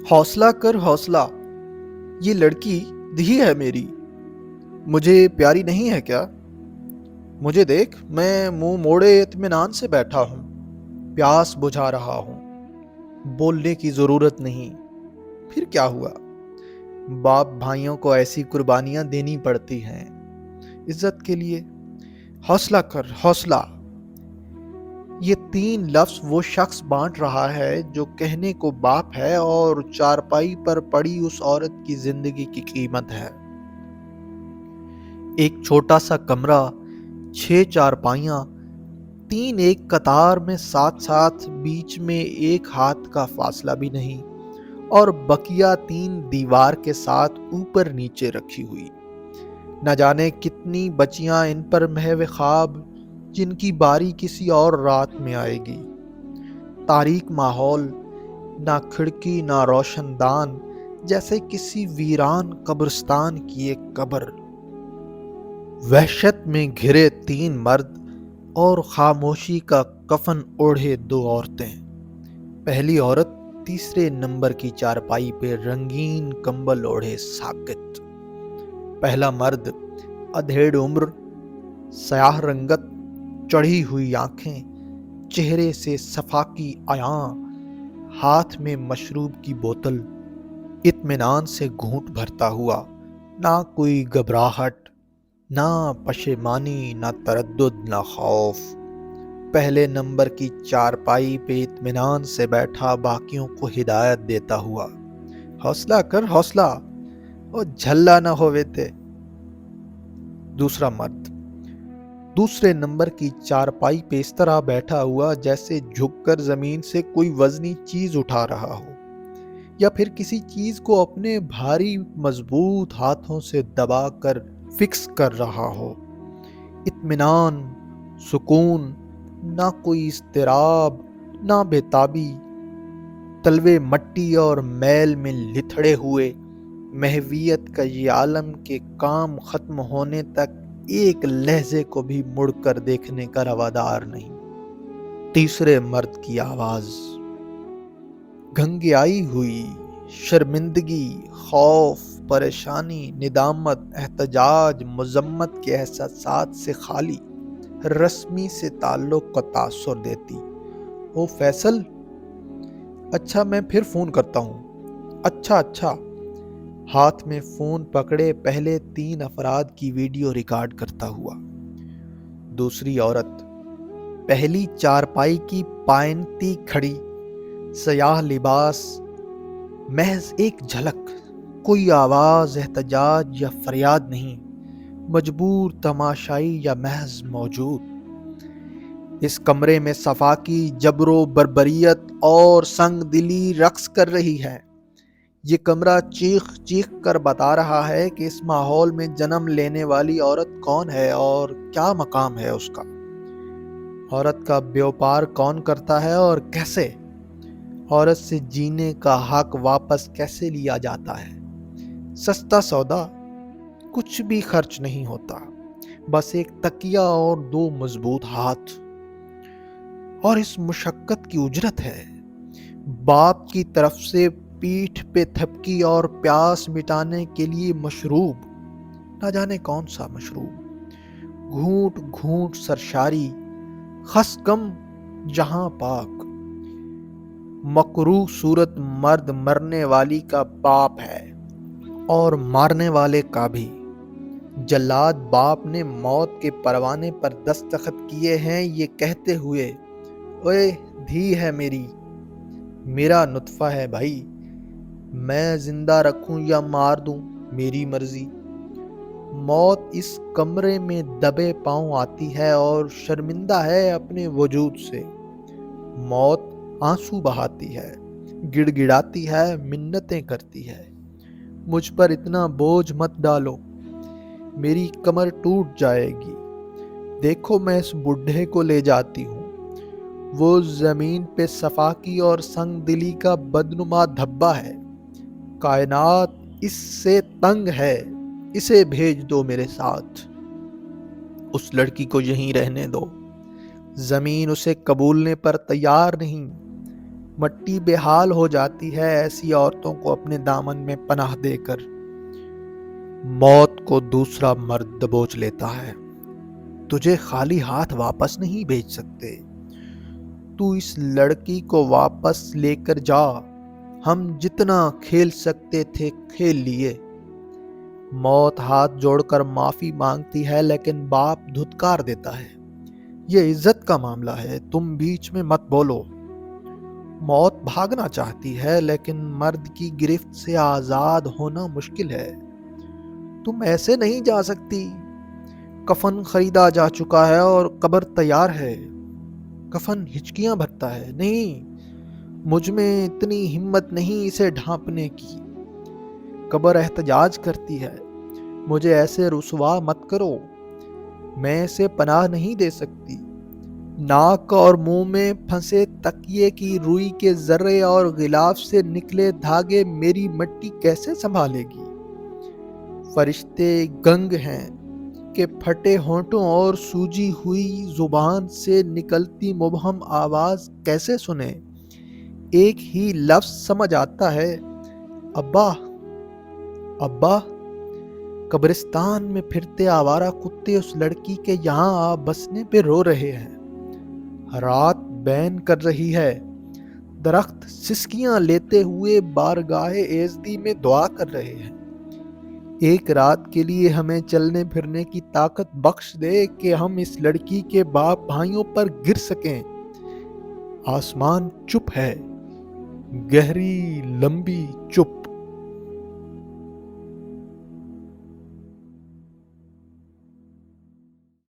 حوصلہ کر حوصلہ، یہ لڑکی دھی ہے میری، مجھے پیاری نہیں ہے کیا؟ مجھے دیکھ، میں منہ موڑے اطمینان سے بیٹھا ہوں، پیاس بجھا رہا ہوں، بولنے کی ضرورت نہیں۔ پھر کیا ہوا؟ باپ بھائیوں کو ایسی قربانیاں دینی پڑتی ہیں عزت کے لیے۔ حوصلہ کر حوصلہ، یہ 3 لفظ وہ شخص بانٹ رہا ہے جو کہنے کو باپ ہے اور چارپائی پر پڑی اس عورت کی زندگی کی قیمت ہے۔ ایک چھوٹا سا کمرہ، 6 چارپائیاں، 3 ایک قطار میں ساتھ ساتھ، بیچ میں ایک ہاتھ کا فاصلہ بھی نہیں، اور بقیہ 3 دیوار کے ساتھ اوپر نیچے رکھی ہوئی۔ نہ جانے کتنی بچیاں ان پر محو خواب، جن کی باری کسی اور رات میں آئے گی۔ تاریک ماحول، نہ کھڑکی نہ روشن دان، جیسے کسی ویران قبرستان کی ایک قبر۔ وحشت میں گھرے 3 مرد اور خاموشی کا کفن اوڑھے 2 عورتیں۔ پہلی عورت تیسرے نمبر کی چارپائی پہ رنگین کمبل اوڑھے ساکت۔ پہلا مرد ادھیڑ عمر، سیاہ رنگت، چڑھی ہوئی آنکھیں، چہرے سے صفاقی عیاں، ہاتھ میں مشروب کی بوتل، اطمینان سے گھونٹ بھرتا ہوا، نہ کوئی گھبراہٹ، نہ پشیمانی، نہ تردد، نہ خوف۔ پہلے نمبر کی چارپائی پہ اطمینان سے بیٹھا، باقیوں کو ہدایت دیتا ہوا، حوصلہ کر حوصلہ، اور جھلا نہ ہوئے تھے۔ دوسرا مرد دوسرے نمبر کی چارپائی پہ اس طرح بیٹھا ہوا جیسے جھک کر زمین سے کوئی وزنی چیز اٹھا رہا ہو، یا پھر کسی چیز کو اپنے بھاری مضبوط ہاتھوں سے دبا کر فکس کر رہا ہو۔ اطمینان، سکون، نہ کوئی اضطراب، نہ بےتابی۔ تلوے مٹی اور میل میں لتھڑے ہوئے، محویت کا یہ عالم کے کام ختم ہونے تک ایک لہجے کو بھی مڑ کر دیکھنے کا روادار نہیں۔ تیسرے مرد کی آواز، گھنگھیائی ہوئی، شرمندگی، خوف، پریشانی، ندامت، احتجاج، مذمت کے احساسات سے خالی، رسمی سے تعلق کا تاثر دیتی۔ او فیصل، اچھا میں پھر فون کرتا ہوں۔ اچھا۔ ہاتھ میں فون پکڑے پہلے 3 افراد کی ویڈیو ریکارڈ کرتا ہوا۔ دوسری عورت پہلی چارپائی کی پائنتی کھڑی، سیاہ لباس، محض ایک جھلک، کوئی آواز، احتجاج یا فریاد نہیں، مجبور تماشائی یا محض موجود۔ اس کمرے میں صفاقی، جبر و بربریت اور سنگ دلی رقص کر رہی ہے۔ یہ کمرہ چیخ چیخ کر بتا رہا ہے کہ اس ماحول میں جنم لینے والی عورت کون ہے اور کیا مقام ہے اس کا۔ عورت کا بیوپار کون کرتا ہے اور کیسے؟ عورت سے جینے کا حق واپس کیسے لیا جاتا ہے؟ سستا سودا، کچھ بھی خرچ نہیں ہوتا، بس ایک تکیہ اور 2 مضبوط ہاتھ۔ اور اس مشقت کی اجرت ہے، باپ کی طرف سے پیٹھ پہ تھپکی اور پیاس مٹانے کے لیے مشروب، نہ جانے کون سا مشروب، گھونٹ گھونٹ سرشاری، خس کم جہاں پاک۔ مکروہ صورت مرد مرنے والی کا باپ ہے، اور مارنے والے کا بھی۔ جلاد باپ نے موت کے پروانے پر دستخط کیے ہیں، یہ کہتے ہوئے، اوے دھی ہے میری، میرا نطفہ ہے بھائی، میں زندہ رکھوں یا مار دوں میری مرضی۔ موت اس کمرے میں دبے پاؤں آتی ہے اور شرمندہ ہے اپنے وجود سے۔ موت آنسو بہاتی ہے، گڑ گڑاتی ہے، منتیں کرتی ہے، مجھ پر اتنا بوجھ مت ڈالو، میری کمر ٹوٹ جائے گی، دیکھو میں اس بڈھے کو لے جاتی ہوں، وہ زمین پہ صفاقی اور سنگ دلی کا بدنما دھبا ہے، کائنات اس سے تنگ ہے، اسے بھیج دو میرے ساتھ، اس لڑکی کو یہیں رہنے دو، زمین اسے قبولنے پر تیار نہیں، مٹی بے حال ہو جاتی ہے ایسی عورتوں کو اپنے دامن میں پناہ دے کر۔ موت کو دوسرا مرد دبوچ لیتا ہے، تجھے خالی ہاتھ واپس نہیں بھیج سکتے، تو اس لڑکی کو واپس لے کر جا، ہم جتنا کھیل سکتے تھے کھیل لیے۔ موت ہاتھ جوڑ کر معافی مانگتی ہے لیکن باپ دھتکار دیتا ہے، یہ عزت کا معاملہ ہے، تم بیچ میں مت بولو۔ موت بھاگنا چاہتی ہے لیکن مرد کی گرفت سے آزاد ہونا مشکل ہے، تم ایسے نہیں جا سکتی، کفن خریدا جا چکا ہے اور قبر تیار ہے۔ کفن ہچکیاں بھرتا ہے، نہیں، مجھ میں اتنی ہمت نہیں اسے ڈھانپنے کی۔ قبر احتجاج کرتی ہے، مجھے ایسے رسوا مت کرو، میں اسے پناہ نہیں دے سکتی۔ ناک اور منہ میں پھنسے تکیے کی روئی کے ذرے اور غلاف سے نکلے دھاگے میری مٹی کیسے سنبھالے گی؟ فرشتے گنگ ہیں کہ پھٹے ہونٹوں اور سوجی ہوئی زبان سے نکلتی مبہم آواز کیسے سنیں؟ ایک ہی لفظ سمجھ آتا ہے، ابا، ابا۔ قبرستان میں پھرتے آوارہ کتے اس لڑکی کے یہاں آ بسنے پہ رو رہے ہیں۔ رات بین کر رہی ہے، درخت سسکیاں لیتے ہوئے بارگاہ ایزدی میں دعا کر رہے ہیں، ایک رات کے لیے ہمیں چلنے پھرنے کی طاقت بخش دے کہ ہم اس لڑکی کے باپ بھائیوں پر گر سکیں۔ آسمان چپ ہے، گہری لمبی چپ۔